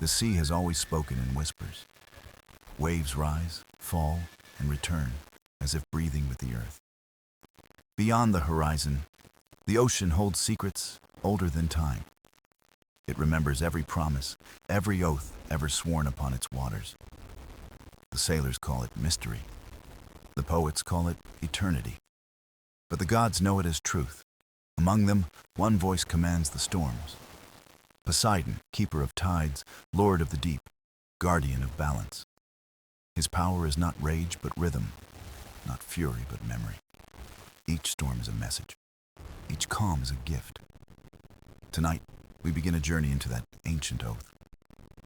The sea has always spoken in whispers. Waves rise, fall, and return, as if breathing with the earth. Beyond the horizon, the ocean holds secrets older than time. It remembers every promise, every oath ever sworn upon its waters. The sailors call it mystery. The poets call it eternity. But the gods know it as truth. Among them, one voice commands the storms. Poseidon, keeper of tides, lord of the deep, guardian of balance. His power is not rage but rhythm, not fury but memory. Each storm is a message. Each calm is a gift. Tonight, we begin a journey into that ancient oath.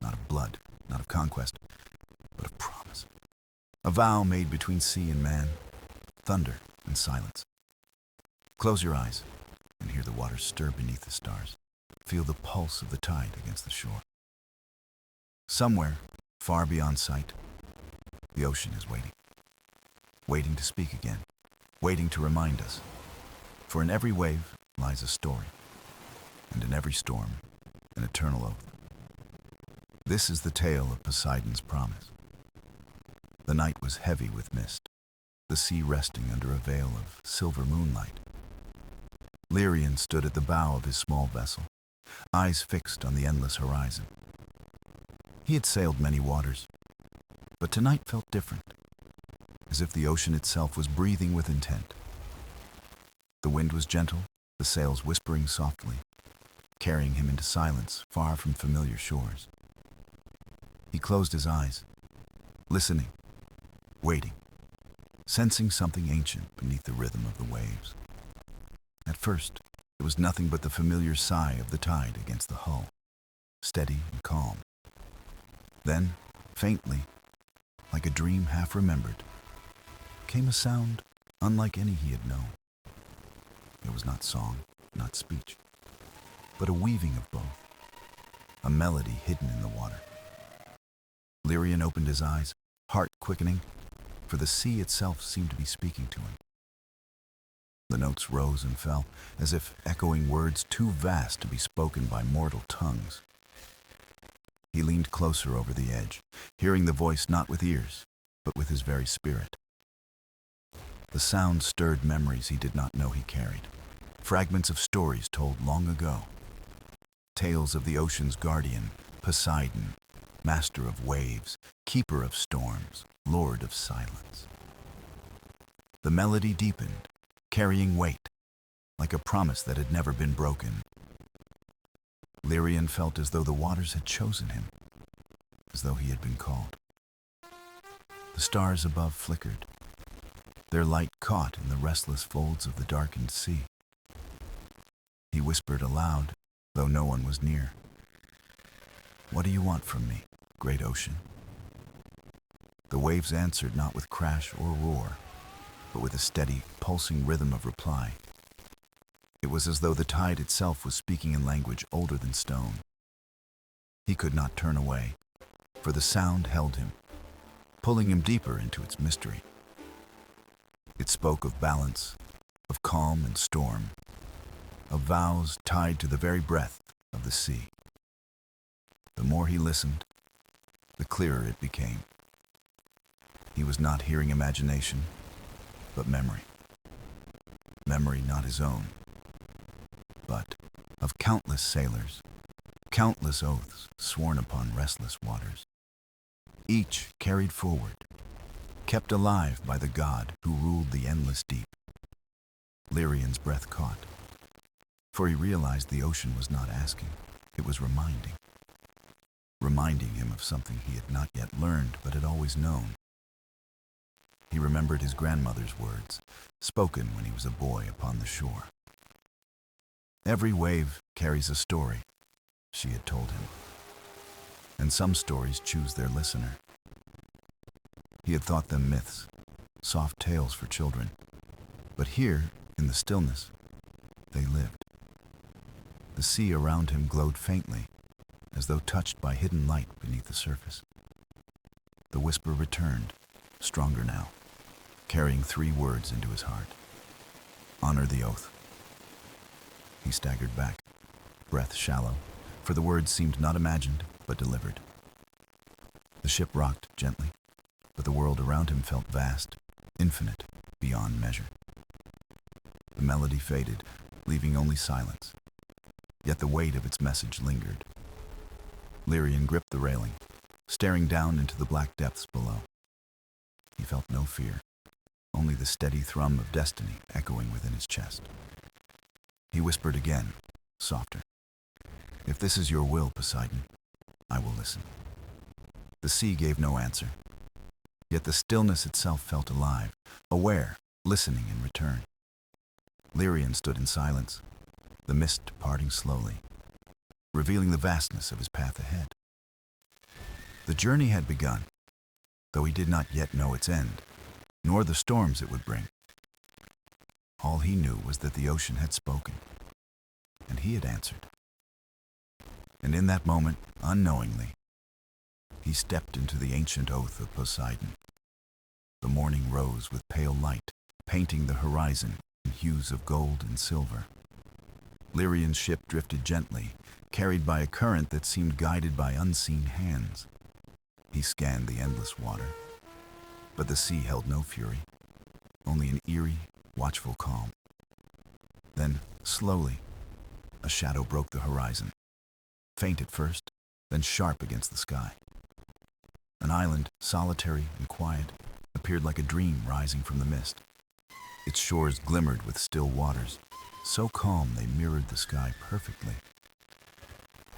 Not of blood, not of conquest, but of promise. A vow made between sea and man, thunder and silence. Close your eyes and hear the waters stir beneath the stars. Feel the pulse of the tide against the shore. Somewhere, far beyond sight, the ocean is waiting. Waiting to speak again. Waiting to remind us. For in every wave lies a story. And in every storm, an eternal oath. This is the tale of Poseidon's promise. The night was heavy with mist, the sea resting under a veil of silver moonlight. Lyrian stood at the bow of his small vessel, eyes fixed on the endless horizon. He had sailed many waters, but tonight felt different, as if the ocean itself was breathing with intent. The wind was gentle, the sails whispering softly, carrying him into silence far from familiar shores. He closed his eyes, listening, waiting, sensing something ancient beneath the rhythm of the waves. At first, it was nothing but the familiar sigh of the tide against the hull, steady and calm. Then, faintly, like a dream half remembered, came a sound unlike any he had known. It was not song, not speech, but a weaving of both, a melody hidden in the water. Lyrian opened his eyes, heart quickening, for the sea itself seemed to be speaking to him. The notes rose and fell, as if echoing words too vast to be spoken by mortal tongues. He leaned closer over the edge, hearing the voice not with ears, but with his very spirit. The sound stirred memories he did not know he carried, fragments of stories told long ago. Tales of the ocean's guardian, Poseidon, master of waves, keeper of storms, lord of silence. The melody deepened, carrying weight, like a promise that had never been broken. Lyrian felt as though the waters had chosen him, as though he had been called. The stars above flickered, their light caught in the restless folds of the darkened sea. He whispered aloud, though no one was near. "What do you want from me, great ocean?" The waves answered not with crash or roar, but with a steady, pulsing rhythm of reply. It was as though the tide itself was speaking in language older than stone. He could not turn away, for the sound held him, pulling him deeper into its mystery. It spoke of balance, of calm and storm, of vows tied to the very breath of the sea. The more he listened, the clearer it became. He was not hearing imagination, but memory. Memory not his own, but of countless sailors, countless oaths sworn upon restless waters. Each carried forward, kept alive by the god who ruled the endless deep. Lyrian's breath caught, for he realized the ocean was not asking, it was reminding him of something he had not yet learned but had always known. He remembered his grandmother's words, spoken when he was a boy upon the shore. Every wave carries a story, she had told him, and some stories choose their listener. He had thought them myths, soft tales for children, but here, in the stillness, they lived. The sea around him glowed faintly, as though touched by hidden light beneath the surface. The whisper returned, stronger now, carrying 3 words into his heart. Honor the oath. He staggered back, breath shallow, for the words seemed not imagined, but delivered. The ship rocked gently, but the world around him felt vast, infinite, beyond measure. The melody faded, leaving only silence, yet the weight of its message lingered. Lyrian gripped the railing, staring down into the black depths below. He felt no fear, only the steady thrum of destiny echoing within his chest. He whispered again, softer. "If this is your will, Poseidon, I will listen." The sea gave no answer, yet the stillness itself felt alive, aware, listening in return. Lyrian stood in silence, the mist parting slowly, revealing the vastness of his path ahead. The journey had begun, though he did not yet know its end, nor the storms it would bring. All he knew was that the ocean had spoken, and he had answered. And in that moment, unknowingly, he stepped into the ancient oath of Poseidon. The morning rose with pale light, painting the horizon in hues of gold and silver. Lyrian's ship drifted gently, carried by a current that seemed guided by unseen hands. He scanned the endless water, but the sea held no fury, only an eerie, watchful calm. Then, slowly, a shadow broke the horizon, faint at first, then sharp against the sky. An island, solitary and quiet, appeared like a dream rising from the mist. Its shores glimmered with still waters, so calm they mirrored the sky perfectly.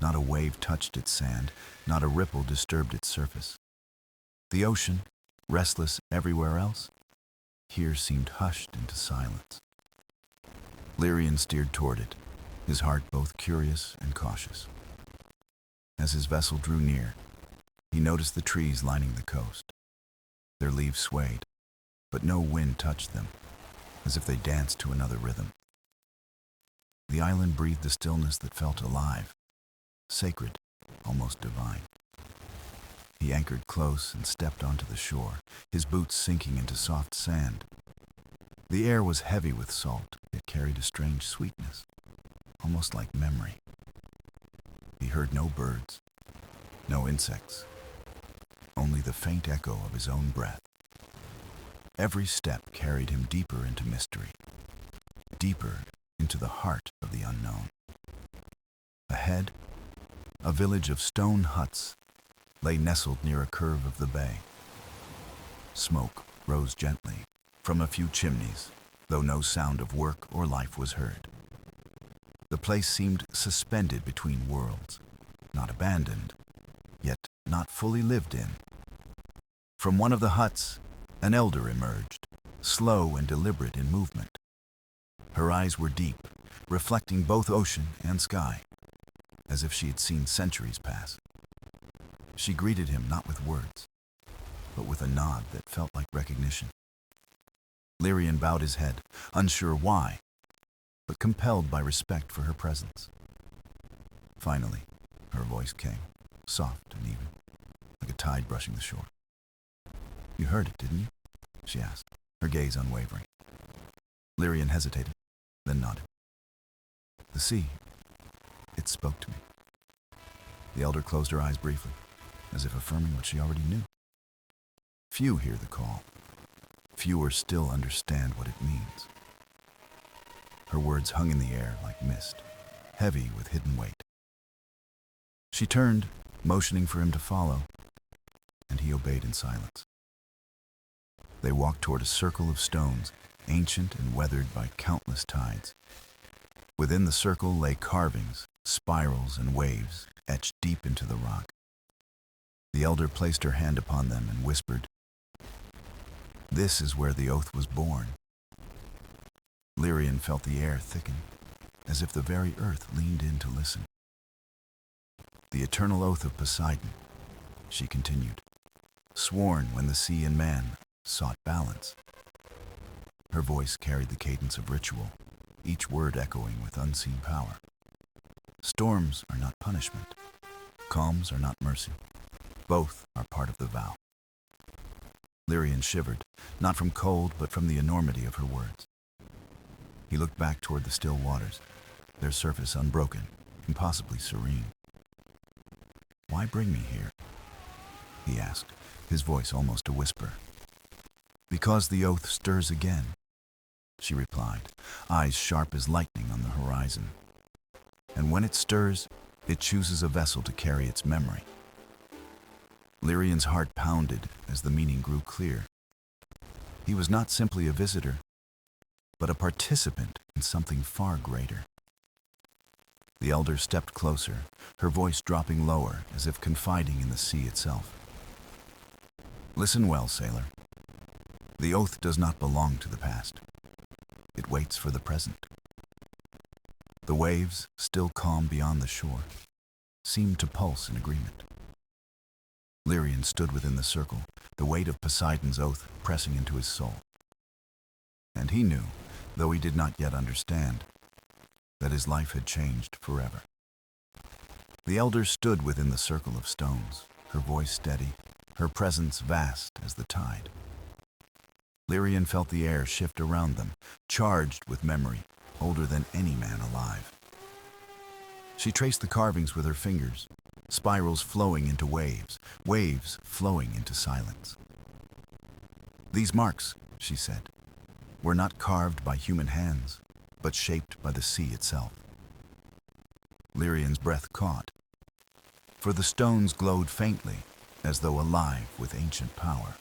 Not a wave touched its sand, not a ripple disturbed its surface. The ocean, restless everywhere else, here seemed hushed into silence. Lyrian steered toward it, his heart both curious and cautious. As his vessel drew near, he noticed the trees lining the coast. Their leaves swayed, but no wind touched them, as if they danced to another rhythm. The island breathed a stillness that felt alive, sacred, almost divine. He anchored close and stepped onto the shore, his boots sinking into soft sand. The air was heavy with salt, yet carried a strange sweetness, almost like memory. He heard no birds, no insects, only the faint echo of his own breath. Every step carried him deeper into mystery, deeper into the heart of the unknown. Ahead, a village of stone huts lay nestled near a curve of the bay. Smoke rose gently from a few chimneys, though no sound of work or life was heard. The place seemed suspended between worlds, not abandoned, yet not fully lived in. From one of the huts, an elder emerged, slow and deliberate in movement. Her eyes were deep, reflecting both ocean and sky, as if she had seen centuries pass. She greeted him not with words, but with a nod that felt like recognition. Lyrian bowed his head, unsure why, but compelled by respect for her presence. Finally, her voice came, soft and even, like a tide brushing the shore. "You heard it, didn't you?" she asked, her gaze unwavering. Lyrian hesitated, then nodded. "The sea, it spoke to me." The elder closed her eyes briefly, as if affirming what she already knew. Few hear the call. Fewer still understand what it means. Her words hung in the air like mist, heavy with hidden weight. She turned, motioning for him to follow, and he obeyed in silence. They walked toward a circle of stones, ancient and weathered by countless tides. Within the circle lay carvings, spirals, and waves etched deep into the rock. The elder placed her hand upon them and whispered, "This is where the oath was born." Lyrian felt the air thicken, as if the very earth leaned in to listen. "The eternal oath of Poseidon," she continued, "sworn when the sea and man sought balance." Her voice carried the cadence of ritual, each word echoing with unseen power. Storms are not punishment. Calms are not mercy. Both are part of the vow. Lyrian shivered, not from cold, but from the enormity of her words. He looked back toward the still waters, their surface unbroken, impossibly serene. "Why bring me here?" he asked, his voice almost a whisper. Because the oath stirs again, she replied, eyes sharp as lightning on the horizon. And when it stirs, it chooses a vessel to carry its memory. Lyrian's heart pounded as the meaning grew clear. He was not simply a visitor, but a participant in something far greater. The elder stepped closer, her voice dropping lower as if confiding in the sea itself. Listen well, sailor. The oath does not belong to the past. It waits for the present. The waves, still calm beyond the shore, seemed to pulse in agreement. Lyrian stood within the circle, the weight of Poseidon's oath pressing into his soul. And he knew, though he did not yet understand, that his life had changed forever. The elder stood within the circle of stones, her voice steady, her presence vast as the tide. Lyrian felt the air shift around them, charged with memory, older than any man alive. She traced the carvings with her fingers, spirals flowing into waves, waves flowing into silence. These marks, she said, were not carved by human hands, but shaped by the sea itself. Lyrian's breath caught, for the stones glowed faintly, as though alive with ancient power.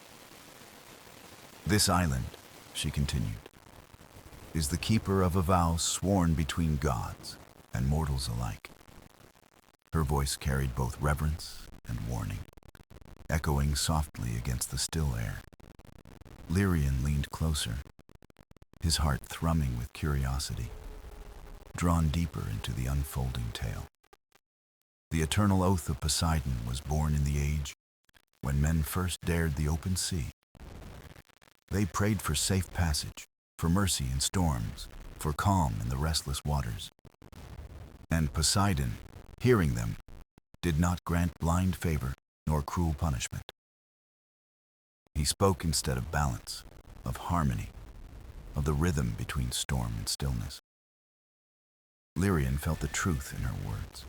This island, she continued, is the keeper of a vow sworn between gods and mortals alike. Her voice carried both reverence and warning, echoing softly against the still air. Lyrian leaned closer, his heart thrumming with curiosity, drawn deeper into the unfolding tale. The eternal oath of Poseidon was born in the age when men first dared the open sea. They prayed for safe passage, for mercy in storms, for calm in the restless waters. And Poseidon, hearing them, did not grant blind favor nor cruel punishment. He spoke instead of balance, of harmony, of the rhythm between storm and stillness. Lyrian felt the truth in her words,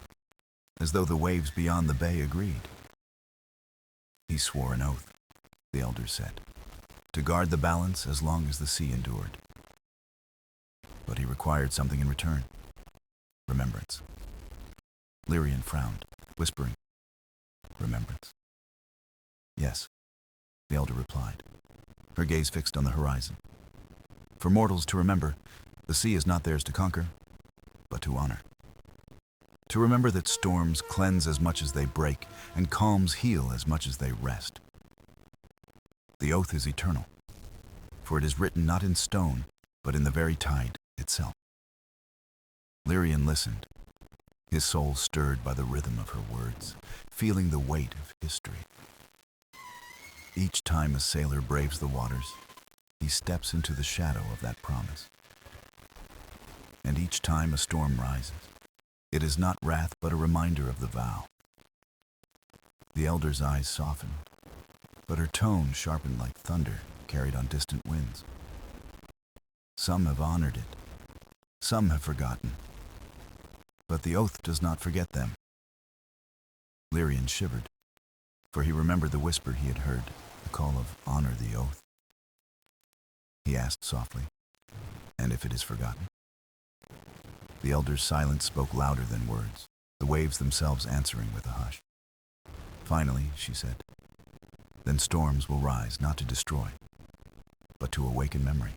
as though the waves beyond the bay agreed. He swore an oath, the elder said, to guard the balance as long as the sea endured. But he required something in return, remembrance. Lyrian frowned, whispering, remembrance. Yes, the elder replied, her gaze fixed on the horizon. For mortals to remember, the sea is not theirs to conquer, but to honor. To remember that storms cleanse as much as they break, and calms heal as much as they rest. The oath is eternal, for it is written not in stone, but in the very tide itself. Lyrian listened, his soul stirred by the rhythm of her words, feeling the weight of history. Each time a sailor braves the waters, he steps into the shadow of that promise. And each time a storm rises, it is not wrath but a reminder of the vow. The elder's eyes softened, but her tone sharpened like thunder carried on distant winds. Some have honored it, some have forgotten, but the oath does not forget them. Lyrian shivered, for he remembered the whisper he had heard, the call of honor the oath. He asked softly, and if it is forgotten? The elder's silence spoke louder than words, the waves themselves answering with a hush. Finally, she said, then storms will rise not to destroy, but to awaken memory.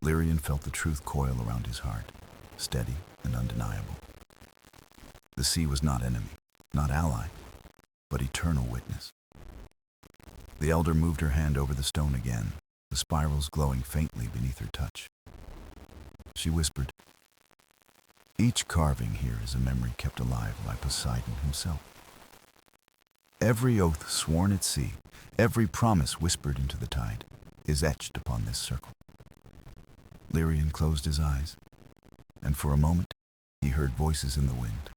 Lyrian felt the truth coil around his heart, steady and undeniable. The sea was not enemy, not ally, but eternal witness. The elder moved her hand over the stone again, the spirals glowing faintly beneath her touch. She whispered, each carving here is a memory kept alive by Poseidon himself. Every oath sworn at sea, every promise whispered into the tide, is etched upon this circle. Lyrian closed his eyes, and for a moment he heard voices in the wind.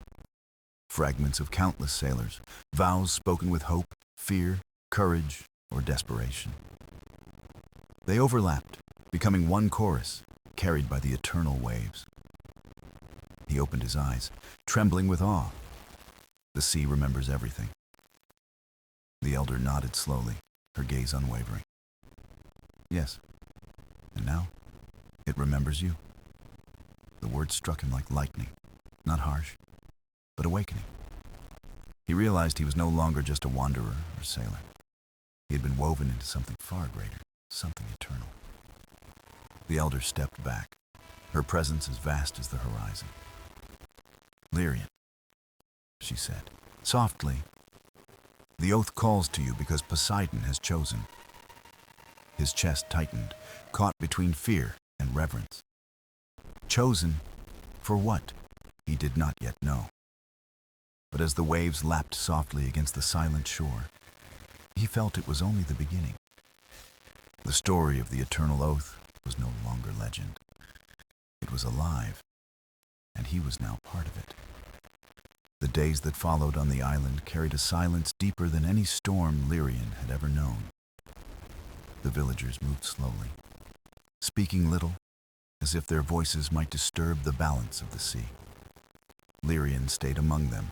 Fragments of countless sailors, vows spoken with hope, fear, courage, or desperation. They overlapped, becoming one chorus, carried by the eternal waves. He opened his eyes, trembling with awe. The sea remembers everything. The elder nodded slowly, her gaze unwavering. Yes. And now, it remembers you. The word struck him like lightning, not harsh, but awakening. He realized he was no longer just a wanderer or sailor. He had been woven into something far greater, something eternal. The elder stepped back, her presence as vast as the horizon. Lyrian, she said, softly, the oath calls to you because Poseidon has chosen. His chest tightened, caught between fear and reverence. Chosen for what? He did not yet know. But as the waves lapped softly against the silent shore, he felt it was only the beginning. The story of the eternal oath was no longer legend. It was alive, and he was now part of it. The days that followed on the island carried a silence deeper than any storm Lyrian had ever known. The villagers moved slowly, speaking little, as if their voices might disturb the balance of the sea. Lyrian stayed among them,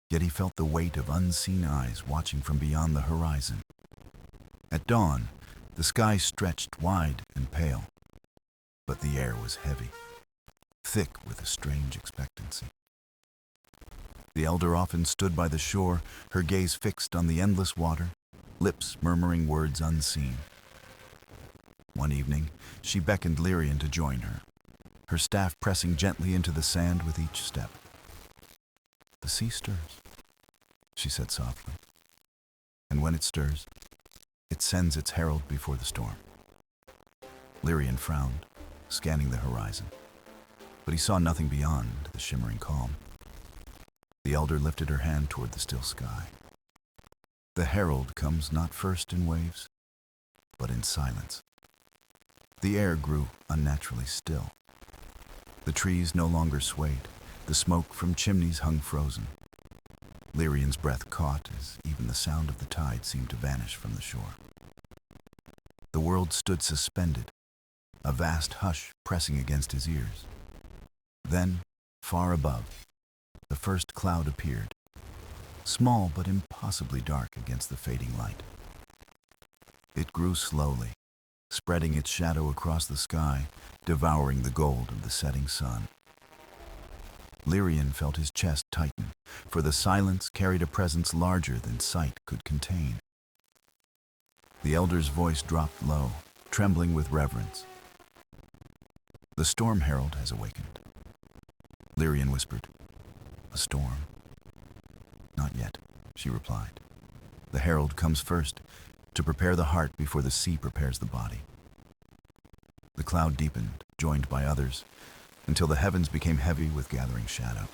yet he felt the weight of unseen eyes watching from beyond the horizon. At dawn, the sky stretched wide and pale, but the air was heavy, thick with a strange expectancy. The elder often stood by the shore, her gaze fixed on the endless water, lips murmuring words unseen. One evening, she beckoned Lyrian to join her, her staff pressing gently into the sand with each step. The sea stirs, she said softly, and when it stirs, it sends its herald before the storm. Lyrian frowned, scanning the horizon, but he saw nothing beyond the shimmering calm. The elder lifted her hand toward the still sky. The herald comes not first in waves, but in silence. The air grew unnaturally still. The trees no longer swayed. The smoke from chimneys hung frozen. Lyrian's breath caught as even the sound of the tide seemed to vanish from the shore. The world stood suspended, a vast hush pressing against his ears. Then, far above, the first cloud appeared, small but impossibly dark against the fading light. It grew slowly, spreading its shadow across the sky, devouring the gold of the setting sun. Lyrian felt his chest tighten, for the silence carried a presence larger than sight could contain. The elder's voice dropped low, trembling with reverence. The storm herald has awakened. Lyrian whispered, "A storm?" "Not yet," she replied. "The herald comes first, to prepare the heart before the sea prepares the body." The cloud deepened, joined by others, until the heavens became heavy with gathering shadow.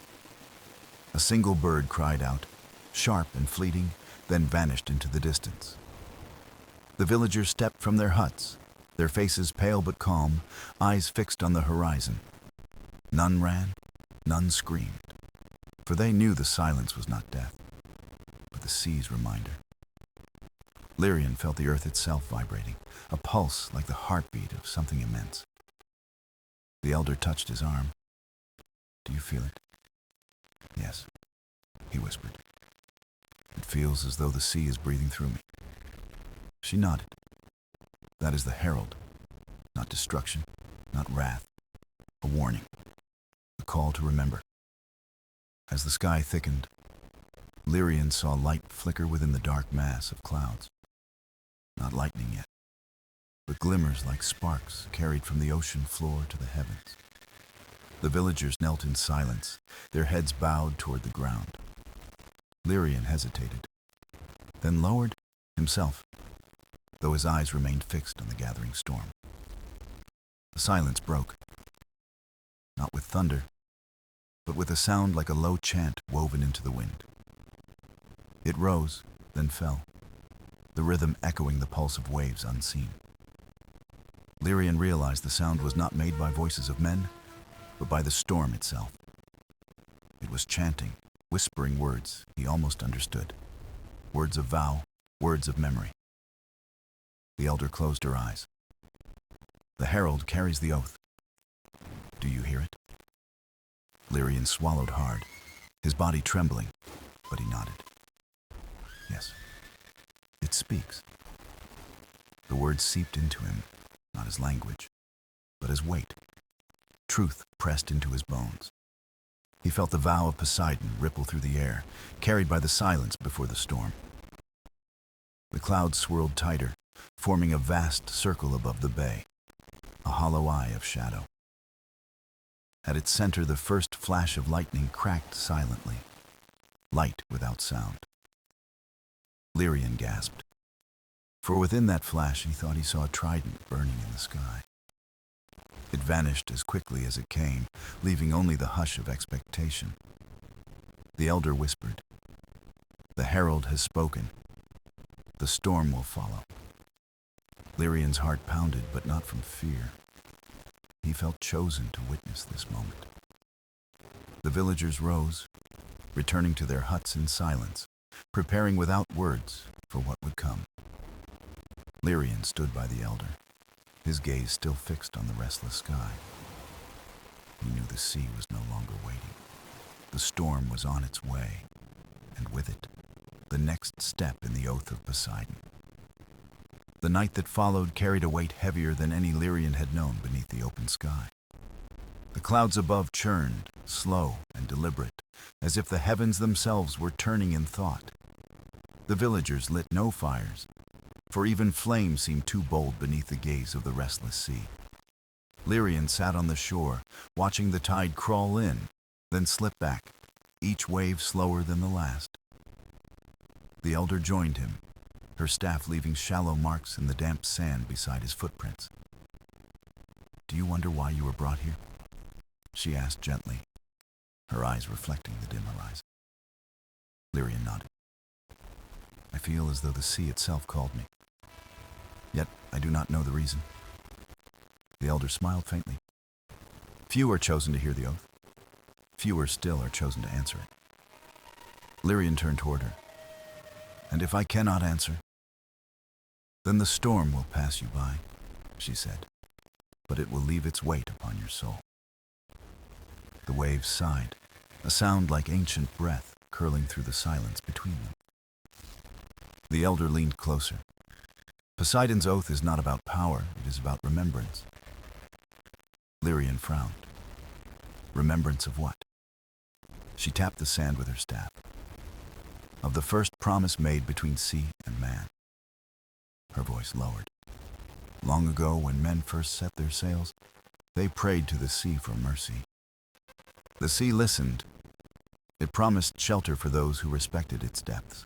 A single bird cried out, sharp and fleeting, then vanished into the distance. The villagers stepped from their huts, their faces pale but calm, eyes fixed on the horizon. None ran, none screamed, for they knew the silence was not death, but the sea's reminder. Lyrian felt the earth itself vibrating, a pulse like the heartbeat of something immense. The elder touched his arm. "Do you feel it?" "Yes," he whispered. "It feels as though the sea is breathing through me." She nodded. "That is the herald, not destruction, not wrath, a warning, a call to remember." As the sky thickened, Lyrian saw light flicker within the dark mass of clouds. Not lightning yet, but glimmers like sparks carried from the ocean floor to the heavens. The villagers knelt in silence, their heads bowed toward the ground. Lyrian hesitated, then lowered himself, though his eyes remained fixed on the gathering storm. The silence broke, not with thunder, but with a sound like a low chant woven into the wind. It rose, then fell, the rhythm echoing the pulse of waves unseen. Lyrian realized the sound was not made by voices of men, but by the storm itself. It was chanting, whispering words he almost understood, words of vow, words of memory. The elder closed her eyes. "The herald carries the oath. Do you hear it?" Lyrian swallowed hard, his body trembling, but he nodded. "Yes, speaks. The words seeped into him, not as language, but as weight. Truth pressed into his bones. He felt the vow of Poseidon ripple through the air, carried by the silence before the storm. The clouds swirled tighter, forming a vast circle above the bay, a hollow eye of shadow. At its center, the first flash of lightning cracked silently, light without sound. Lyrian gasped, for within that flash he thought he saw a trident burning in the sky. It vanished as quickly as it came, leaving only the hush of expectation. The elder whispered, "The herald has spoken. The storm will follow." Lyrian's heart pounded, but not from fear. He felt chosen to witness this moment. The villagers rose, returning to their huts in silence, preparing without words for what would come. Lyrian stood by the elder, his gaze still fixed on the restless sky. He knew the sea was no longer waiting. The storm was on its way, and with it, the next step in the oath of Poseidon. The night that followed carried a weight heavier than any Lyrian had known beneath the open sky. The clouds above churned, slow and deliberate, as if the heavens themselves were turning in thought. The villagers lit no fires, for even flame seemed too bold beneath the gaze of the restless sea. Lyrian sat on the shore, watching the tide crawl in, then slip back, each wave slower than the last. The elder joined him, her staff leaving shallow marks in the damp sand beside his footprints. "Do you wonder why you were brought here?" she asked gently, her eyes reflecting the dim horizon. Lyrian nodded. "I feel as though the sea itself called me. Yet I do not know the reason." The elder smiled faintly. "Few are chosen to hear the oath. Fewer still are chosen to answer it." Lyrian turned toward her. "And if I cannot answer, then the storm will pass you by," she said, "but it will leave its weight upon your soul." The waves sighed, a sound like ancient breath curling through the silence between them. The elder leaned closer. "Poseidon's oath is not about power, it is about remembrance." Lyrian frowned. "Remembrance of what?" She tapped the sand with her staff. "Of the first promise made between sea and man." Her voice lowered. "Long ago, when men first set their sails, they prayed to the sea for mercy. The sea listened. It promised shelter for those who respected its depths.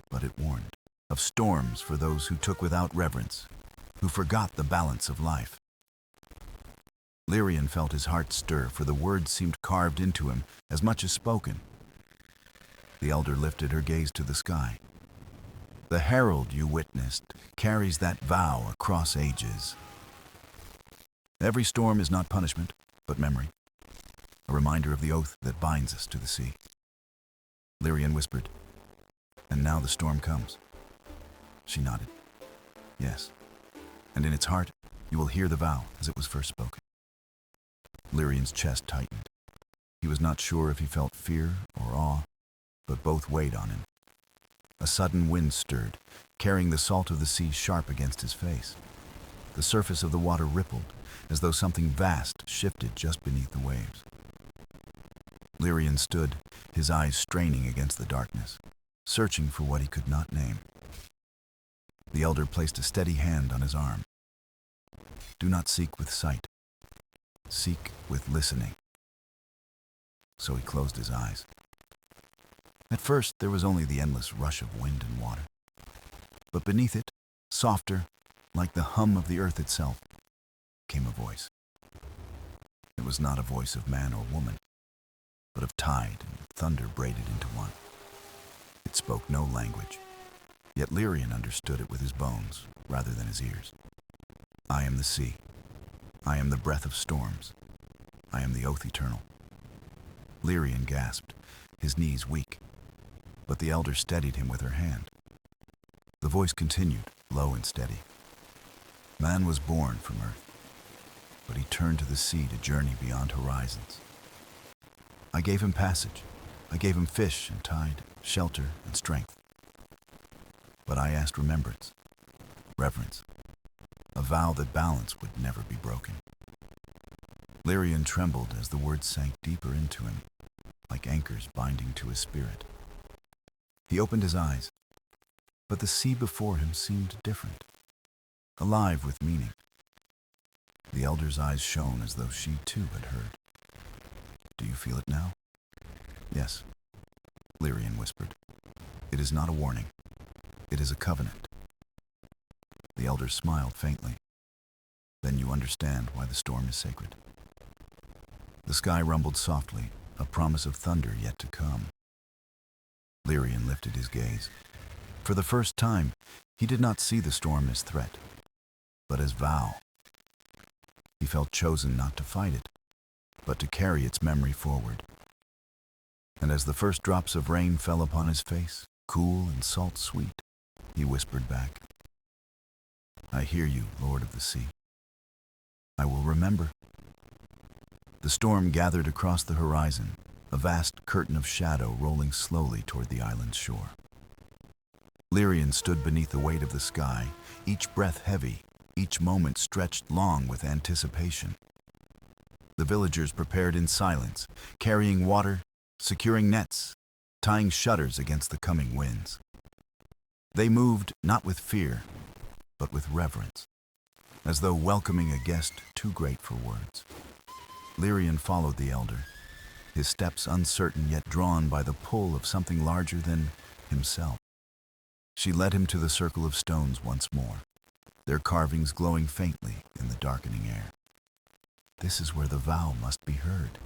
But it warned of storms for those who took without reverence, who forgot the balance of life." Lyrian felt his heart stir, for the words seemed carved into him as much as spoken. The elder lifted her gaze to the sky. "The herald you witnessed carries that vow across ages. Every storm is not punishment, but memory, a reminder of the oath that binds us to the sea." Lyrian whispered, "And now the storm comes." She nodded. "Yes, and in its heart you will hear the vow as it was first spoken." Lyrian's chest tightened. He was not sure if he felt fear or awe, but both weighed on him. A sudden wind stirred, carrying the salt of the sea sharp against his face. The surface of the water rippled, as though something vast shifted just beneath the waves. Lyrian stood, his eyes straining against the darkness, searching for what he could not name. The elder placed a steady hand on his arm. "Do not seek with sight. Seek with listening." So he closed his eyes. At first, there was only the endless rush of wind and water. But beneath it, softer, like the hum of the earth itself, came a voice. It was not a voice of man or woman, but of tide and thunder braided into one. It spoke no language, yet Lyrian understood it with his bones rather than his ears. "I am the sea. I am the breath of storms. I am the oath eternal." Lyrian gasped, his knees weak, but the elder steadied him with her hand. The voice continued, low and steady. "Man was born from earth, but he turned to the sea to journey beyond horizons. I gave him passage. I gave him fish and tide, shelter and strength. But I asked remembrance, reverence, a vow that balance would never be broken. Lyrian trembled as the words sank deeper into him, like anchors binding to his spirit. He opened his eyes, but the sea before him seemed different, alive with meaning. The elder's eyes shone as though she too had heard. "Do you feel it now?" "Yes," Lyrian whispered. "It is not a warning. It is a covenant." The elder smiled faintly. "Then you understand why the storm is sacred." The sky rumbled softly, a promise of thunder yet to come. Lyrian lifted his gaze. For the first time, he did not see the storm as threat, but as vow. He felt chosen not to fight it, but to carry its memory forward. And as the first drops of rain fell upon his face, cool and salt-sweet, he whispered back, "I hear you, Lord of the Sea. I will remember." The storm gathered across the horizon, a vast curtain of shadow rolling slowly toward the island's shore. Lyrian stood beneath the weight of the sky, each breath heavy, each moment stretched long with anticipation. The villagers prepared in silence, carrying water, securing nets, tying shutters against the coming winds. They moved not with fear, but with reverence, as though welcoming a guest too great for words. Lyrian followed the elder, his steps uncertain yet drawn by the pull of something larger than himself. She led him to the circle of stones once more, their carvings glowing faintly in the darkening air. "This is where the vow must be heard,"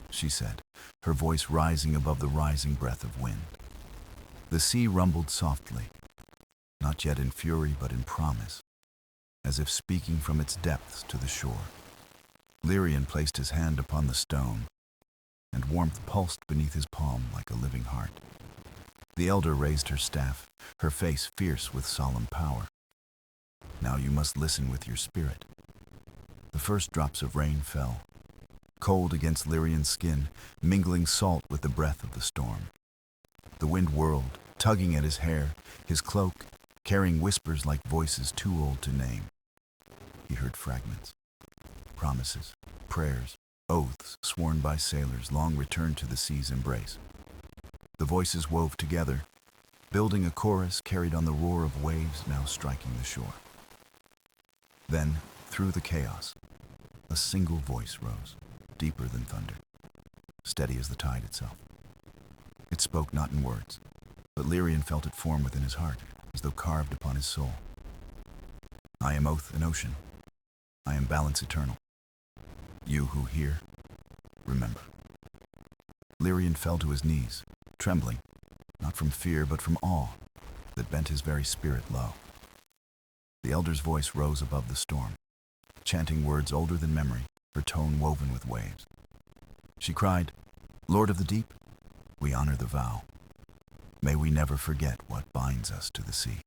she said, her voice rising above the rising breath of wind. The sea rumbled softly, not yet in fury but in promise, as if speaking from its depths to the shore. Lyrian placed his hand upon the stone, and warmth pulsed beneath his palm like a living heart. The elder raised her staff, her face fierce with solemn power. "Now you must listen with your spirit." The first drops of rain fell, cold against Lyrian's skin, mingling salt with the breath of the storm. The wind whirled, tugging at his hair, his cloak, carrying whispers like voices too old to name. He heard fragments, promises, prayers, oaths sworn by sailors long returned to the sea's embrace. The voices wove together, building a chorus carried on the roar of waves now striking the shore. Then, through the chaos, a single voice rose, deeper than thunder, steady as the tide itself. It spoke not in words, but Lyrian felt it form within his heart, as though carved upon his soul. "I am oath and ocean. I am balance eternal. You who hear, remember." Lyrian fell to his knees, trembling, not from fear but from awe that bent his very spirit low. The elder's voice rose above the storm, chanting words older than memory, her tone woven with waves. She cried, "Lord of the deep, we honor the vow. May we never forget what binds us to the sea."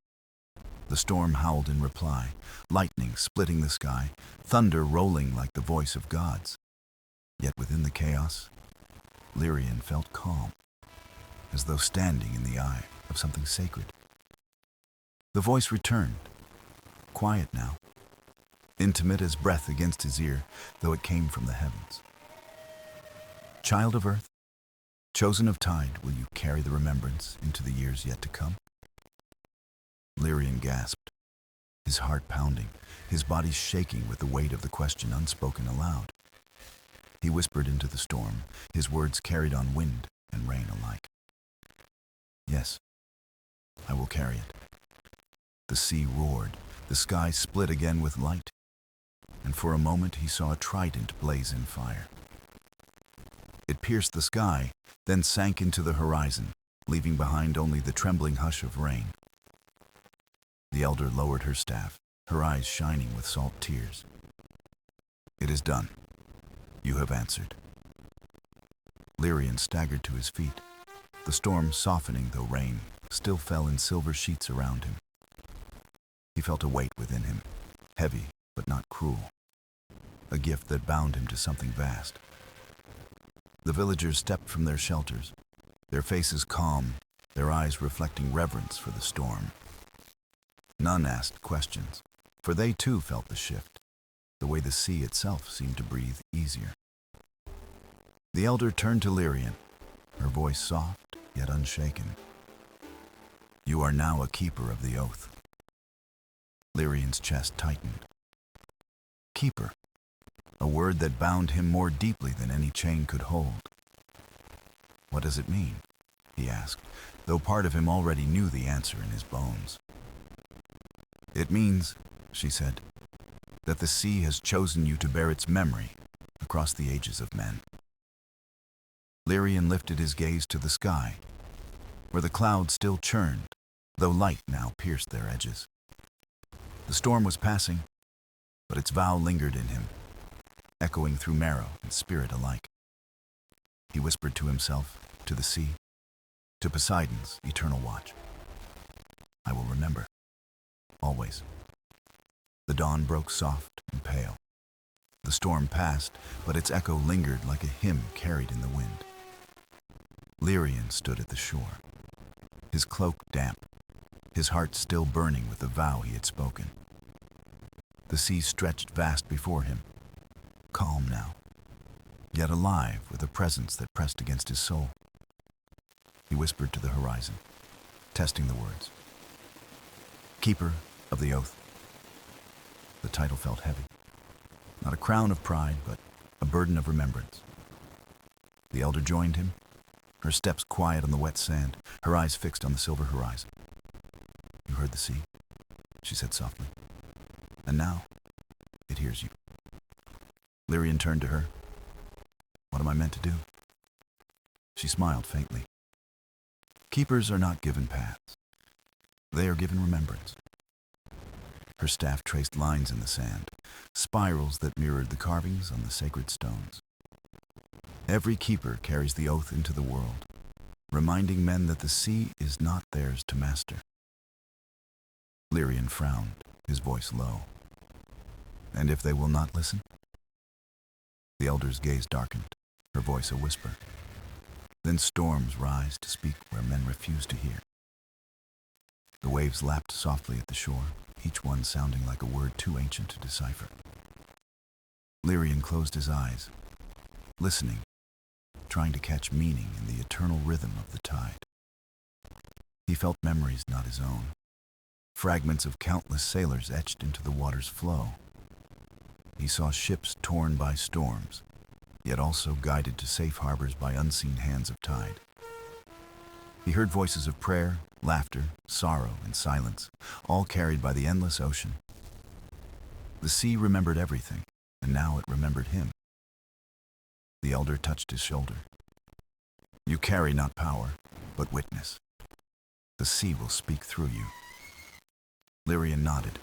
The storm howled in reply, lightning splitting the sky, thunder rolling like the voice of gods. Yet within the chaos, Lyrian felt calm, as though standing in the eye of something sacred. The voice returned, quiet now, intimate as breath against his ear, though it came from the heavens. "Child of earth, chosen of tide, will you carry the remembrance into the years yet to come?" Lyrian gasped, his heart pounding, his body shaking with the weight of the question unspoken aloud. He whispered into the storm, his words carried on wind and rain alike. "Yes, I will carry it." The sea roared, the sky split again with light, and for a moment he saw a trident blaze in fire. It pierced the sky, then sank into the horizon, leaving behind only the trembling hush of rain. The elder lowered her staff, her eyes shining with salt tears. "It is done. You have answered." Lyrian staggered to his feet, the storm softening though rain still fell in silver sheets around him. He felt a weight within him, heavy but not cruel, a gift that bound him to something vast. The villagers stepped from their shelters, their faces calm, their eyes reflecting reverence for the storm. None asked questions, for they too felt the shift, the way the sea itself seemed to breathe easier. The elder turned to Lyrian, her voice soft yet unshaken. "You are now a keeper of the oath." Lyrian's chest tightened. Keeper, a word that bound him more deeply than any chain could hold. "What does it mean?" he asked, though part of him already knew the answer in his bones. "It means," she said, "that the sea has chosen you to bear its memory across the ages of men." Lyrian lifted his gaze to the sky, where the clouds still churned, though light now pierced their edges. The storm was passing, but its vow lingered in him, echoing through marrow and spirit alike. He whispered to himself, to the sea, to Poseidon's eternal watch. "I will remember, always." The dawn broke soft and pale. The storm passed, but its echo lingered like a hymn carried in the wind. Lyrian stood at the shore, his cloak damp, his heart still burning with the vow he had spoken. The sea stretched vast before him, calm now, yet alive with a presence that pressed against his soul. He whispered to the horizon, testing the words. "Keeper of the Oath." The title felt heavy. Not a crown of pride, but a burden of remembrance. The elder joined him, her steps quiet on the wet sand, her eyes fixed on the silver horizon. "You heard the sea," she said softly. "And now, it hears you." Lyrian turned to her. "What am I meant to do?" She smiled faintly. "Keepers are not given paths. They are given remembrance." Her staff traced lines in the sand, spirals that mirrored the carvings on the sacred stones. Every keeper carries the oath into the world, reminding men that the sea is not theirs to master. Lyrian frowned, his voice low. "And if they will not listen?" The elder's gaze darkened, her voice a whisper. "Then storms rise to speak where men refuse to hear." The waves lapped softly at the shore, each one sounding like a word too ancient to decipher. Lyrian closed his eyes, listening, trying to catch meaning in the eternal rhythm of the tide. He felt memories not his own, fragments of countless sailors etched into the water's flow. He saw ships torn by storms, yet also guided to safe harbors by unseen hands of tide. He heard voices of prayer, laughter, sorrow, and silence, all carried by the endless ocean. The sea remembered everything, and now it remembered him. The elder touched his shoulder. "You carry not power, but witness. The sea will speak through you." Lyrian nodded,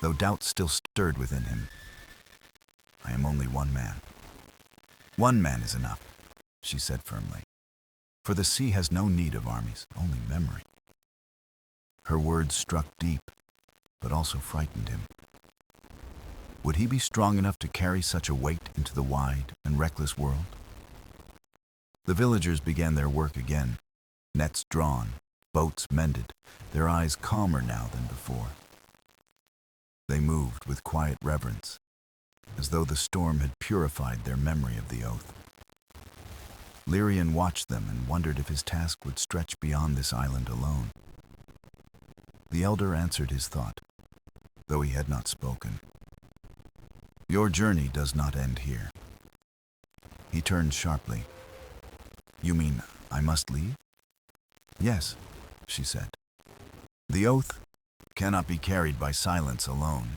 though doubt still stirred within him. "I am only one man." "One man is enough," she said firmly. "For the sea has no need of armies, only memory." Her words struck deep, but also frightened him. Would he be strong enough to carry such a weight into the wide and reckless world? The villagers began their work again, nets drawn, boats mended, their eyes calmer now than before. They moved with quiet reverence, as though the storm had purified their memory of the oath. Lyrian watched them and wondered if his task would stretch beyond this island alone. The elder answered his thought, though he had not spoken. "Your journey does not end here." He turned sharply. "You mean I must leave?" "Yes," she said. "The oath cannot be carried by silence alone.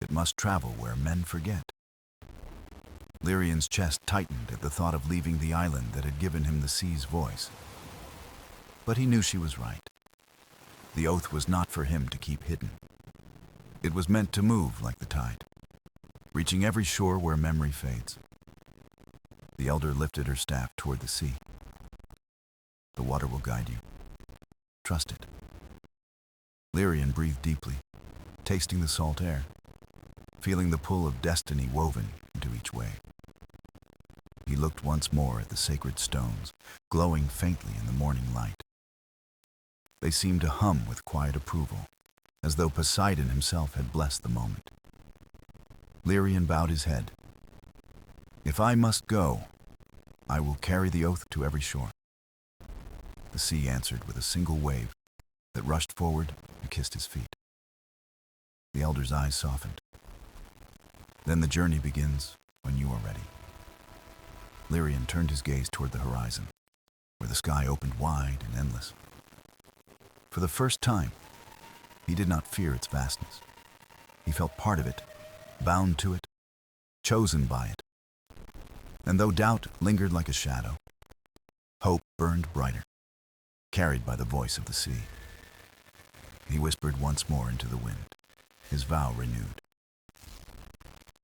It must travel where men forget." Lyrian's chest tightened at the thought of leaving the island that had given him the sea's voice. But he knew she was right. The oath was not for him to keep hidden. It was meant to move like the tide, reaching every shore where memory fades. The elder lifted her staff toward the sea. "The water will guide you. Trust it." Lyrian breathed deeply, tasting the salt air, feeling the pull of destiny woven into each wave. He looked once more at the sacred stones, glowing faintly in the morning light. They seemed to hum with quiet approval, as though Poseidon himself had blessed the moment. Lyrian bowed his head. "If I must go, I will carry the oath to every shore." The sea answered with a single wave that rushed forward and kissed his feet. The elder's eyes softened. "Then the journey begins when you are ready." Lyrian turned his gaze toward the horizon, where the sky opened wide and endless. For the first time, he did not fear its vastness. He felt part of it, bound to it, chosen by it. And though doubt lingered like a shadow, hope burned brighter, carried by the voice of the sea. He whispered once more into the wind, his vow renewed.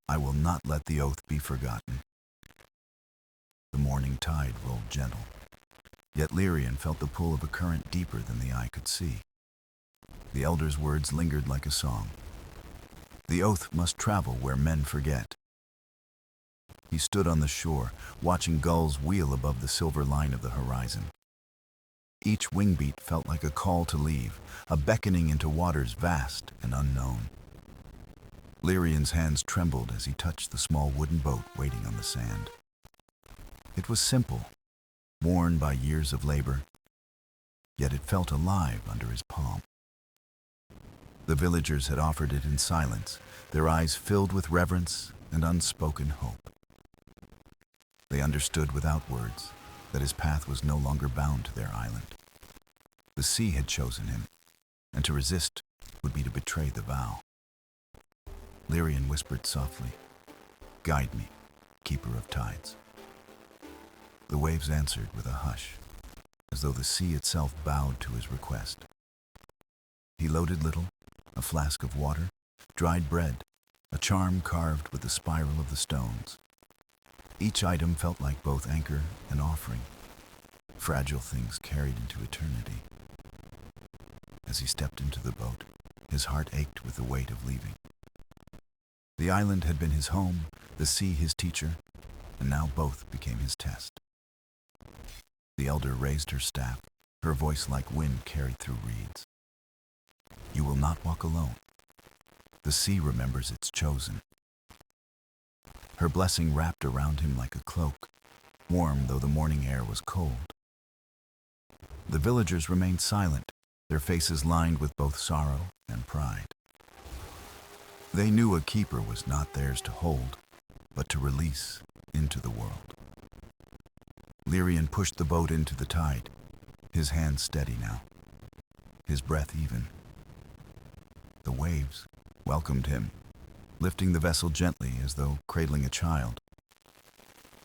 "I will not let the oath be forgotten." The morning tide rolled gentle, yet Lyrian felt the pull of a current deeper than the eye could see. The elder's words lingered like a song. The oath must travel where men forget. He stood on the shore, watching gulls wheel above the silver line of the horizon. Each wingbeat felt like a call to leave, a beckoning into waters vast and unknown. Lyrian's hands trembled as he touched the small wooden boat waiting on the sand. It was simple, worn by years of labor, yet it felt alive under his palm. The villagers had offered it in silence, their eyes filled with reverence and unspoken hope. They understood without words that his path was no longer bound to their island. The sea had chosen him, and to resist would be to betray the vow. Lyrian whispered softly, "Guide me, keeper of tides." The waves answered with a hush, as though the sea itself bowed to his request. He loaded little, a flask of water, dried bread, a charm carved with the spiral of the stones. Each item felt like both anchor and offering, fragile things carried into eternity. As he stepped into the boat, his heart ached with the weight of leaving. The island had been his home, the sea his teacher, and now both became his test. The elder raised her staff, her voice like wind carried through reeds. "You will not walk alone. The sea remembers its chosen." Her blessing wrapped around him like a cloak, warm though the morning air was cold. The villagers remained silent, their faces lined with both sorrow and pride. They knew a keeper was not theirs to hold, but to release into the world. Lyrian pushed the boat into the tide, his hands steady now, his breath even. The waves welcomed him, lifting the vessel gently as though cradling a child.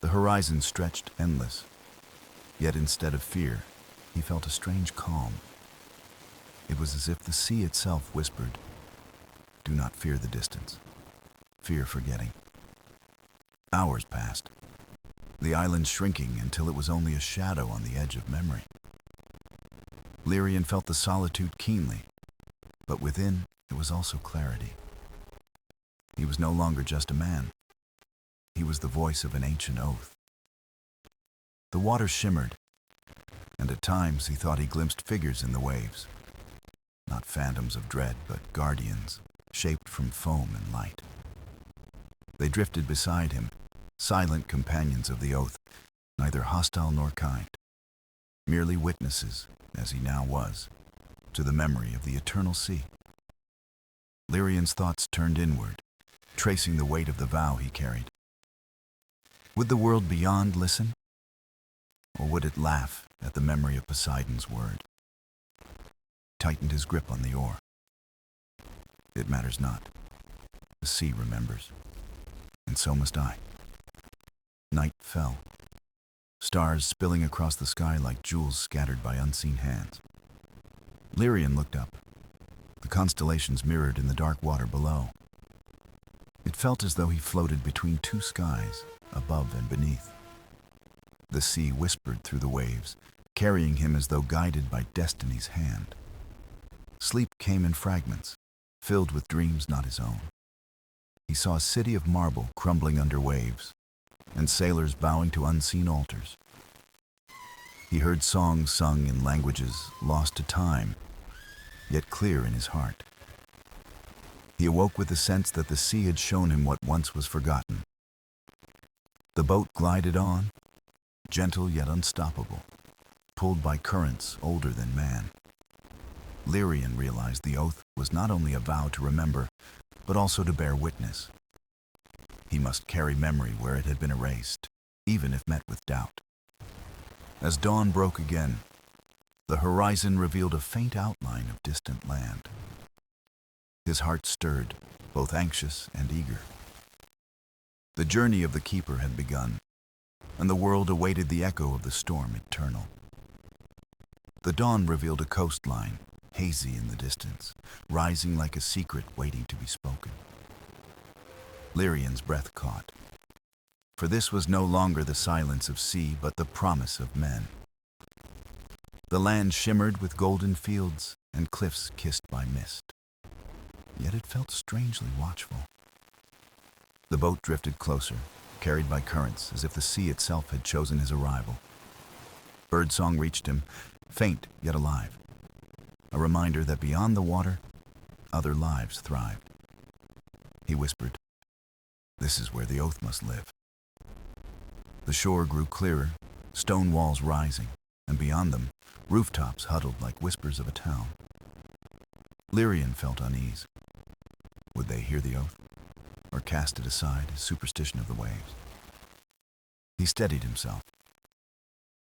The horizon stretched endless, yet instead of fear, he felt a strange calm. It was as if the sea itself whispered, "Do not fear the distance, fear forgetting." Hours passed, the island shrinking until it was only a shadow on the edge of memory. Lyrian felt the solitude keenly, but within it was also clarity. He was no longer just a man. He was the voice of an ancient oath. The water shimmered, and at times he thought he glimpsed figures in the waves. Not phantoms of dread, but guardians, shaped from foam and light. They drifted beside him, silent companions of the oath, neither hostile nor kind, merely witnesses, as he now was, to the memory of the eternal sea. Lyrian's thoughts turned inward, tracing the weight of the vow he carried. Would the world beyond listen? Or would it laugh at the memory of Poseidon's word? He tightened his grip on the oar. It matters not. The sea remembers. And so must I. Night fell, stars spilling across the sky like jewels scattered by unseen hands. Lyrian looked up. The constellations mirrored in the dark water below. It felt as though he floated between two skies, above and beneath. The sea whispered through the waves, carrying him as though guided by destiny's hand. Sleep came in fragments, filled with dreams not his own. He saw a city of marble crumbling under waves, and sailors bowing to unseen altars. He heard songs sung in languages lost to time, yet clear in his heart. He awoke with the sense that the sea had shown him what once was forgotten. The boat glided on, gentle yet unstoppable, pulled by currents older than man. Lyrian realized the oath was not only a vow to remember, but also to bear witness. He must carry memory where it had been erased, even if met with doubt. As dawn broke again, the horizon revealed a faint outline of distant land. His heart stirred, both anxious and eager. The journey of the keeper had begun, and the world awaited the echo of the storm eternal. The dawn revealed a coastline, hazy in the distance, rising like a secret waiting to be spoken. Lyrian's breath caught, for this was no longer the silence of sea, but the promise of men. The land shimmered with golden fields and cliffs kissed by mist. Yet it felt strangely watchful. The boat drifted closer, carried by currents, as if the sea itself had chosen his arrival. Birdsong reached him, faint yet alive, a reminder that beyond the water, other lives thrived. He whispered, "This is where the oath must live." The shore grew clearer, stone walls rising, and beyond them, rooftops huddled like whispers of a town. Lyrian felt unease. Would they hear the oath, or cast it aside as superstition of the waves? He steadied himself.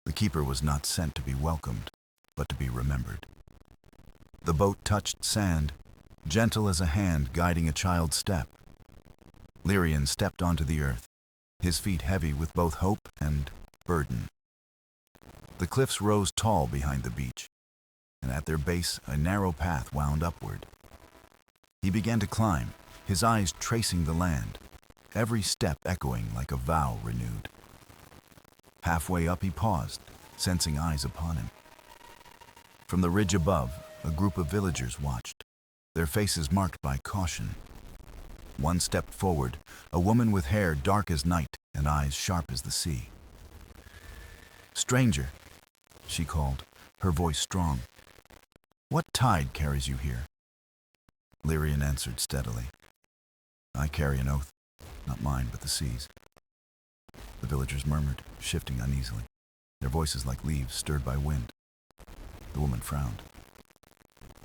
The keeper was not sent to be welcomed, but to be remembered. The boat touched sand, gentle as a hand guiding a child's step. Lyrian stepped onto the earth, his feet heavy with both hope and burden. The cliffs rose tall behind the beach, and at their base a narrow path wound upward. He began to climb, his eyes tracing the land, every step echoing like a vow renewed. Halfway up he paused, sensing eyes upon him. From the ridge above, a group of villagers watched, their faces marked by caution. One stepped forward, a woman with hair dark as night and eyes sharp as the sea. "Stranger," she called, her voice strong. "What tide carries you here?" Lyrian answered steadily. "I carry an oath, not mine but the sea's." The villagers murmured, shifting uneasily, their voices like leaves stirred by wind. The woman frowned.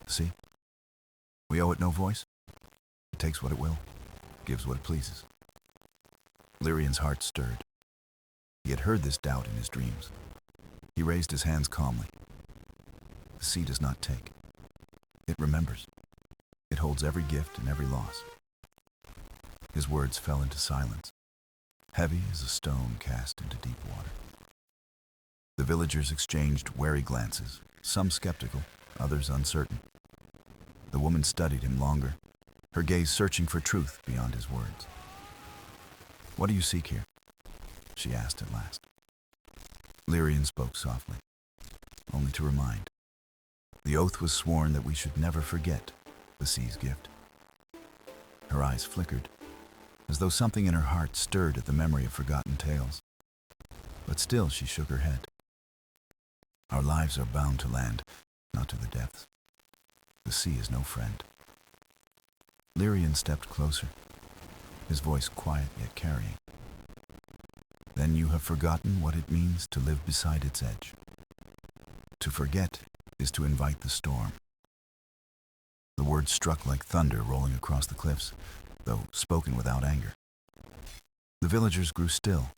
"See? We owe it no voice. It takes what it will, gives what it pleases." Lyrian's heart stirred. He had heard this doubt in his dreams. He raised his hands calmly. The sea does not take. It remembers. It holds every gift and every loss. His words fell into silence, heavy as a stone cast into deep water. The villagers exchanged wary glances, some skeptical, others uncertain. The woman studied him longer, her gaze searching for truth beyond his words. "What do you seek here?" she asked at last. Lyrian spoke softly, only to remind. The oath was sworn that we should never forget the sea's gift. Her eyes flickered, as though something in her heart stirred at the memory of forgotten tales. But still she shook her head. "Our lives are bound to land, not to the depths. The sea is no friend." Lyrian stepped closer, his voice quiet yet carrying. "Then you have forgotten what it means to live beside its edge. To forget is to invite the storm." The words struck like thunder rolling across the cliffs, though spoken without anger. The villagers grew still,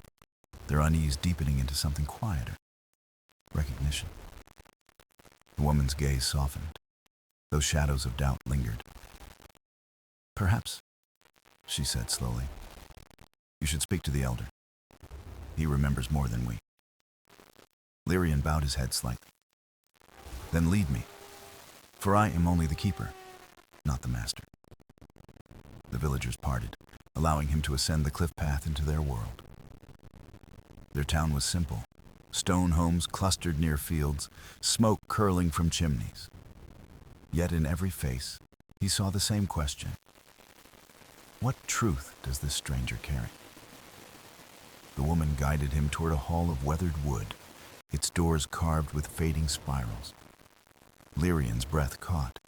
their unease deepening into something quieter. Recognition. The woman's gaze softened, though shadows of doubt lingered. "Perhaps," she said slowly, "you should speak to the elder. He remembers more than we." Lyrian bowed his head slightly. "Then lead me, for I am only the keeper, not the master." The villagers parted, allowing him to ascend the cliff path into their world. Their town was simple, stone homes clustered near fields, smoke curling from chimneys. Yet in every face, he saw the same question. What truth does this stranger carry? The woman guided him toward a hall of weathered wood, its doors carved with fading spirals. Lyrian's breath caught.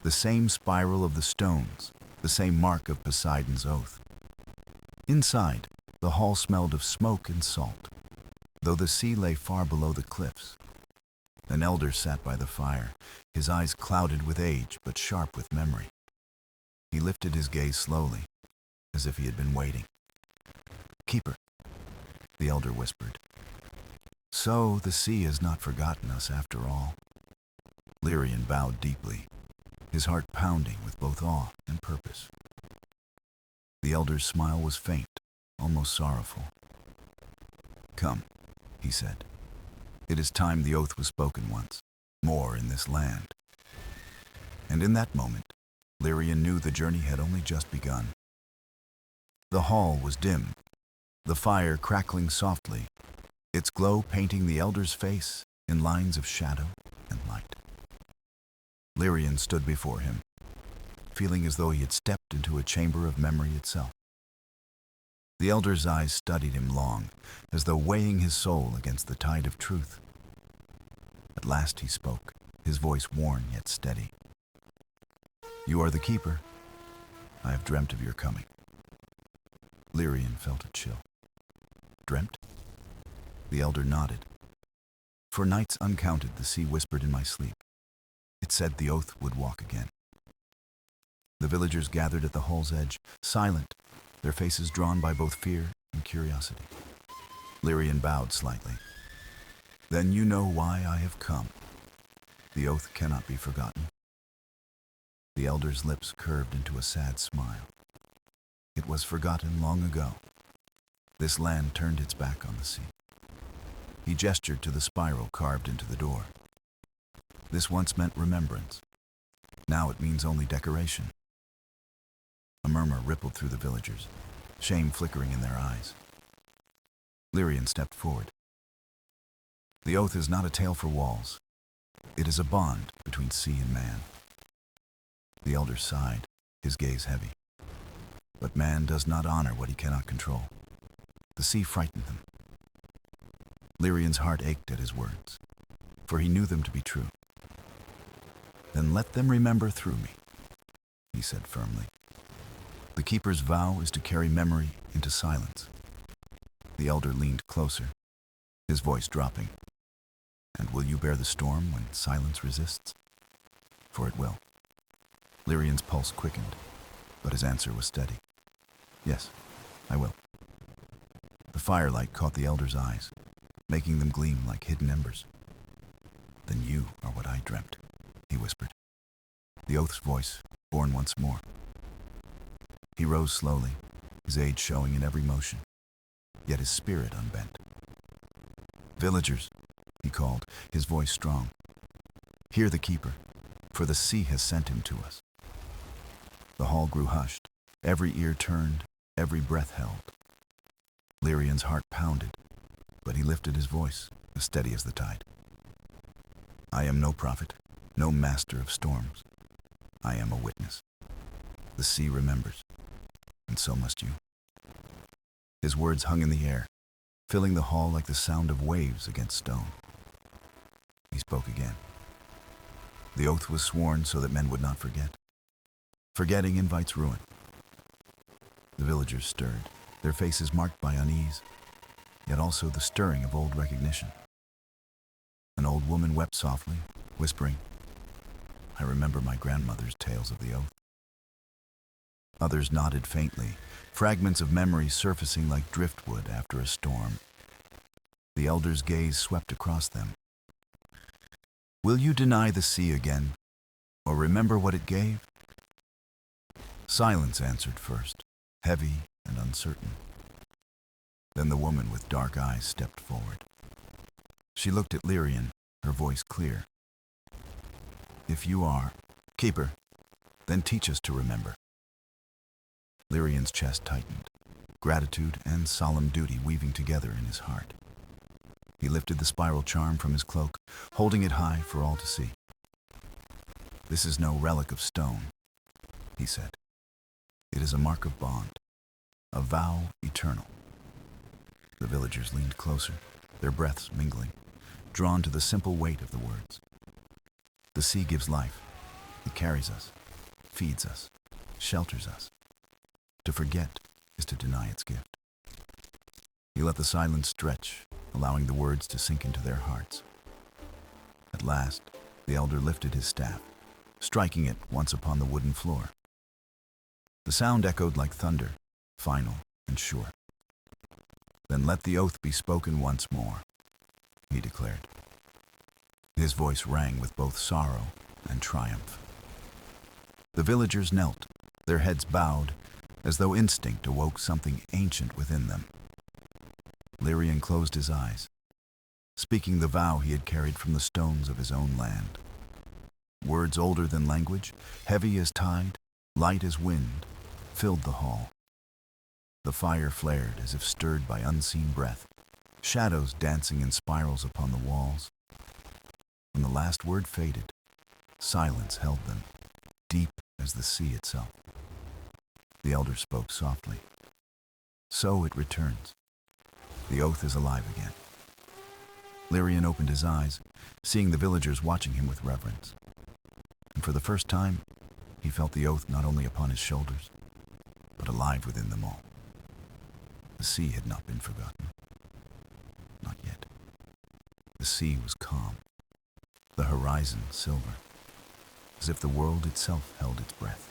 the same spiral of the stones, the same mark of Poseidon's oath. Inside, the hall smelled of smoke and salt, though the sea lay far below the cliffs. An elder sat by the fire, his eyes clouded with age but sharp with memory. He lifted his gaze slowly, as if he had been waiting. "Keeper," the elder whispered. "So the sea has not forgotten us after all." Lyrian bowed deeply, his heart pounding with both awe and purpose. The elder's smile was faint, almost sorrowful. "Come," he said. "It is time the oath was spoken once, more in this land." And in that moment, Lyrian knew the journey had only just begun. The hall was dim, the fire crackling softly, its glow painting the elder's face in lines of shadow and light. Lyrian stood before him, feeling as though he had stepped into a chamber of memory itself. The elder's eyes studied him long, as though weighing his soul against the tide of truth. At last he spoke, his voice worn yet steady. "You are the keeper. I have dreamt of your coming." Lyrian felt a chill. "Dreamt?" The elder nodded. "For nights uncounted, the sea whispered in my sleep. It said the oath would walk again." The villagers gathered at the hall's edge, silent, their faces drawn by both fear and curiosity. Lyrian bowed slightly. "Then you know why I have come. The oath cannot be forgotten." The elder's lips curved into a sad smile. It was forgotten long ago. This land turned its back on the sea. He gestured to the spiral carved into the door. This once meant remembrance. Now it means only decoration. A murmur rippled through the villagers, shame flickering in their eyes. Lyrian stepped forward. "The oath is not a tale for walls. It is a bond between sea and man." The elder sighed, his gaze heavy. But man does not honor what he cannot control. The sea frightened them. Lyrian's heart ached at his words, for he knew them to be true. "Then let them remember through me," he said firmly. "The keeper's vow is to carry memory into silence." The elder leaned closer, his voice dropping. "And will you bear the storm when silence resists?" "For it will." Lyrian's pulse quickened, but his answer was steady. "Yes, I will." The firelight caught the elder's eyes, making them gleam like hidden embers. "Then you are what I dreamt," he whispered, the oath's voice born once more. He rose slowly, his age showing in every motion, yet his spirit unbent. "Villagers," he called, his voice strong. "Hear the keeper, for the sea has sent him to us." The hall grew hushed, every ear turned, every breath held. Lyrian's heart pounded, but he lifted his voice, as steady as the tide. "I am no prophet, no master of storms. I am a witness. The sea remembers, and so must you." His words hung in the air, filling the hall like the sound of waves against stone. He spoke again. The oath was sworn so that men would not forget. Forgetting invites ruin. The villagers stirred, their faces marked by unease, yet also the stirring of old recognition. An old woman wept softly, whispering, "I remember my grandmother's tales of the oath." Others nodded faintly, fragments of memory surfacing like driftwood after a storm. The elder's gaze swept across them. "Will you deny the sea again, or remember what it gave?" Silence answered first, heavy and uncertain. Then the woman with dark eyes stepped forward. She looked at Lyrian, her voice clear. "If you are keeper, then teach us to remember." Lyrian's chest tightened, gratitude and solemn duty weaving together in his heart. He lifted the spiral charm from his cloak, holding it high for all to see. "This is no relic of stone," he said. "It is a mark of bond, a vow eternal." The villagers leaned closer, their breaths mingling, drawn to the simple weight of the words. "The sea gives life, It carries us, feeds us, shelters us. To forget is to deny its gift. He let the silence stretch, allowing the words to sink into their hearts. At last, the elder lifted his staff, striking it once upon the wooden floor. The sound echoed like thunder, final and sure. "Then let the oath be spoken once more," he declared. His voice rang with both sorrow and triumph. The villagers knelt, their heads bowed, as though instinct awoke something ancient within them. Lyrian closed his eyes, speaking the vow he had carried from the stones of his own land. Words older than language, heavy as tide, light as wind, filled the hall. The fire flared as if stirred by unseen breath, shadows dancing in spirals upon the walls. When the last word faded, silence held them, deep as the sea itself. The elder spoke softly. "So it returns. The oath is alive again." Lyrian opened his eyes, seeing the villagers watching him with reverence. And for the first time, he felt the oath not only upon his shoulders, but alive within them all. The sea had not been forgotten. Not yet. The sea was calm, the horizon silver, as if the world itself held its breath.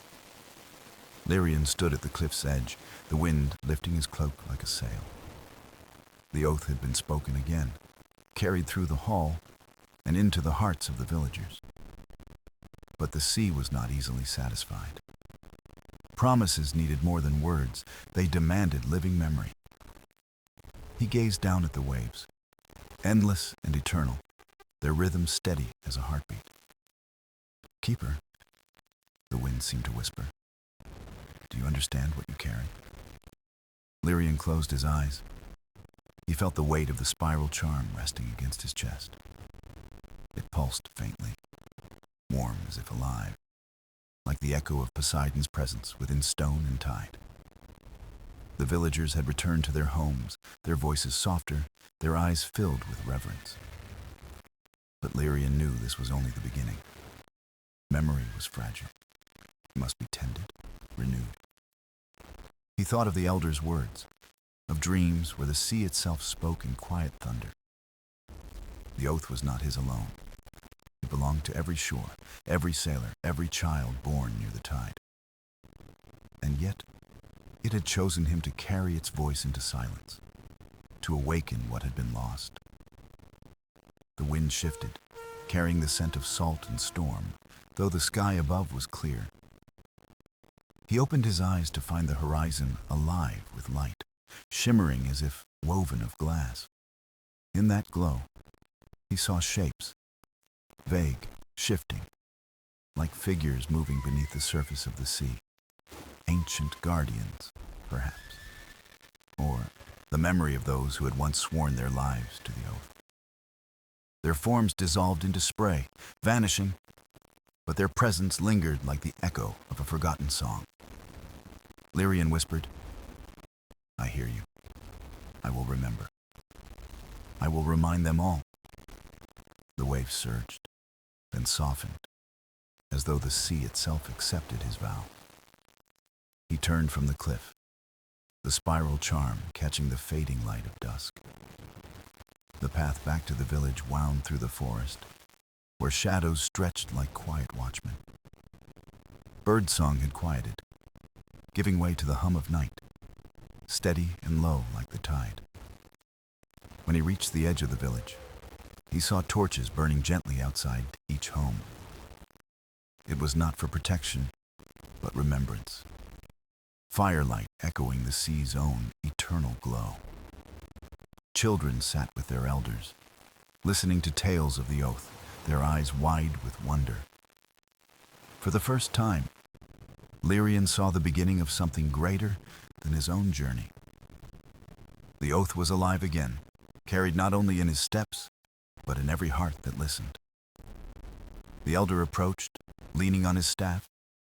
Lyrian stood at the cliff's edge, the wind lifting his cloak like a sail. The oath had been spoken again, carried through the hall and into the hearts of the villagers. But the sea was not easily satisfied. Promises needed more than words. They demanded living memory. He gazed down at the waves, endless and eternal, their rhythm steady as a heartbeat. "Keeper," the wind seemed to whisper, "do you understand what you carry?" Lyrian closed his eyes. He felt the weight of the spiral charm resting against his chest. It pulsed faintly, warm as if alive, like the echo of Poseidon's presence within stone and tide. The villagers had returned to their homes, their voices softer, their eyes filled with reverence. But Lyrian knew this was only the beginning. Memory was fragile. It must be tended, renewed. He thought of the elder's words, of dreams where the sea itself spoke in quiet thunder. The oath was not his alone. It belonged to every shore, every sailor, every child born near the tide. And yet, it had chosen him to carry its voice into silence, to awaken what had been lost. The wind shifted, carrying the scent of salt and storm, though the sky above was clear. He opened his eyes to find the horizon alive with light, shimmering as if woven of glass. In that glow, he saw shapes, vague, shifting, like figures moving beneath the surface of the sea. Ancient guardians, perhaps, or the memory of those who had once sworn their lives to the oath. Their forms dissolved into spray, vanishing, but their presence lingered like the echo of a forgotten song. Lyrian whispered, "I hear you. I will remember. I will remind them all." The waves surged, then softened, as though the sea itself accepted his vow. He turned from the cliff, the spiral charm catching the fading light of dusk. The path back to the village wound through the forest, where shadows stretched like quiet watchmen. Birdsong had quieted, giving way to the hum of night, steady and low like the tide. When he reached the edge of the village, he saw torches burning gently outside each home. It was not for protection, but remembrance. Firelight echoing the sea's own eternal glow. Children sat with their elders, listening to tales of the oath, their eyes wide with wonder. For the first time, Lyrian saw the beginning of something greater than his own journey. The oath was alive again, carried not only in his steps, but in every heart that listened. The elder approached, leaning on his staff,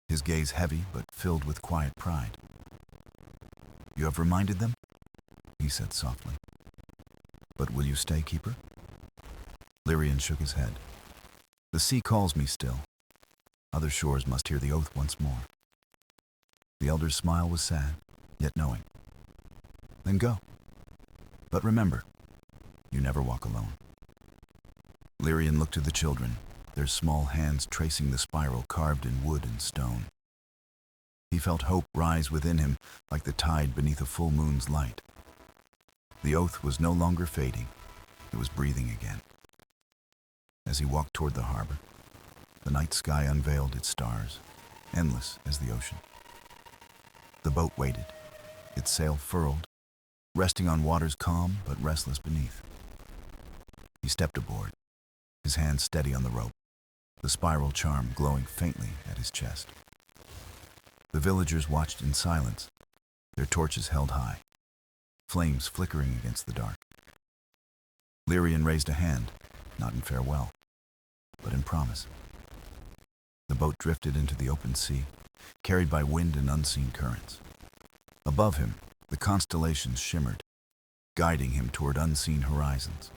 his gaze heavy but filled with quiet pride. "You have reminded them?" he said softly. "But will you stay, Keeper?" Lyrian shook his head. "The sea calls me still. Other shores must hear the oath once more. The elder's smile was sad, yet knowing. Then go. But remember, you never walk alone. Lyrian looked to the children, their small hands tracing the spiral carved in wood and stone. He felt hope rise within him like the tide beneath a full moon's light. The oath was no longer fading, it was breathing again. As he walked toward the harbor, the night sky unveiled its stars, endless as the ocean. The boat waited, its sail furled, resting on waters calm but restless beneath. He stepped aboard, his hands steady on the rope, the spiral charm glowing faintly at his chest. The villagers watched in silence, their torches held high, flames flickering against the dark. Lyrian raised a hand, not in farewell, but in promise. The boat drifted into the open sea, carried by wind and unseen currents. Above him, the constellations shimmered, guiding him toward unseen horizons.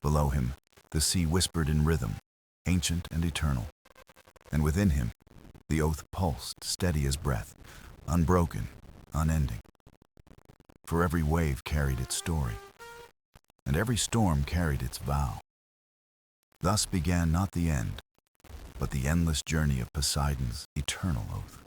Below him, the sea whispered in rhythm, ancient and eternal. And within him, the oath pulsed, steady as breath, unbroken, unending. For every wave carried its story, and every storm carried its vow. Thus began not the end, but the endless journey of Poseidon's eternal oath.